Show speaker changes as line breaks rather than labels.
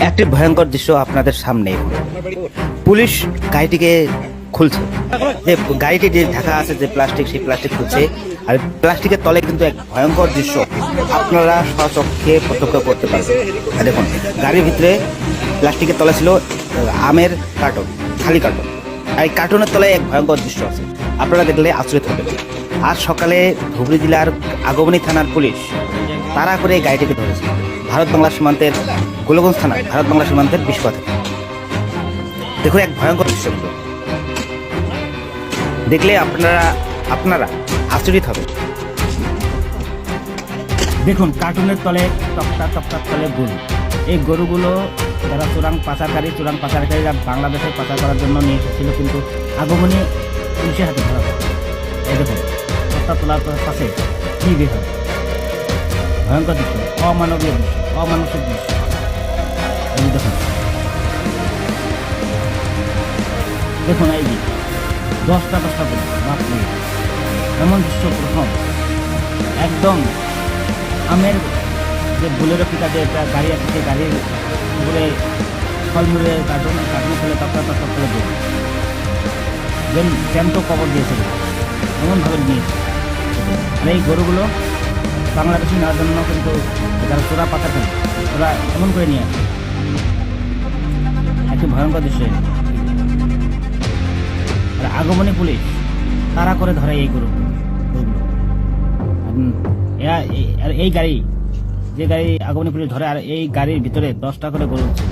একটি ভয়ঙ্কর দৃশ্য আপনাদের সামনে। পুলিশ গাড়িটিকে খুলছে, যে গাড়িটি যে ঢাকা আছে যে প্লাস্টিক, সেই প্লাস্টিক খুলছে। আর প্লাস্টিকের তলে কিন্তু এক ভয়ঙ্কর দৃশ্য আপনারা স্বচক্ষে প্রত্যক্ষ করতে পারবেন। আর দেখুন, গাড়ির ভিতরে প্লাস্টিকের তলে ছিল আমের কার্টন, খালি কার্টন। আর এই কার্টনের তলায় এক ভয়ঙ্কর দৃশ্য আছে, আপনারা দেখলে আশ্চর্য হবেন। আজ সকালে ধুবড়ী জেলার আগমনী থানার পুলিশ তাড়া করে এই গাড়িটিকে ধরেছে ভারত বাংলা সীমান্তের গোলগঞ্জ থানায়, ভারত বাংলা সীমান্তের বিশ্বপথে। দেখুন এক ভয়ঙ্কর দৃশ্যগুলো দেখলে আপনারা আশ্চর্যিত হবেন। দেখুন, কার্টুনের তলে তক্তার তলে গরু। এই গরুগুলো যারা চোরাং পাচারকারীরা বাংলাদেশে পাচার করার জন্য নিয়ে এসেছিল, কিন্তু আগমনী পুলিশের হাতে ধরা হয়। এই দেখুন, তক্তা তোলার পাশে কী বের হয়, ভয়ঙ্কর দৃশ্য, অমানবীয় দৃশ্য, অমানসিক দৃশ্য। দেখুন দেখুন এই যে দশটা করে বাপরে, এমন দৃশ্য প্রথম। একদম আমের যে বুলেরো পিতা যে একটা গাড়ি আছে, সেই গাড়ির উপরে ফলমূলে কার্টুন ফেলে তক্তা ফেলে দেবে, যেন জ্যান্ত কবর দিয়েছিল, এমনভাবে নিয়েছে। আর এই গরুগুলো বাংলাদেশে নেওয়ার জন্য কিন্তু যারা চোরা পাচার করে, ওরা এমন করে নিয়ে আসে। একটি ভয়ঙ্কর দৃশ্য। আর আগমনী পুলিশ তারা করে ধরে এই গরুগুলো। আর এই গাড়ি, যে গাড়ি আগমনী পুলিশ ধরে, আর এই গাড়ির ভিতরে 10টা করে গরু ছিল।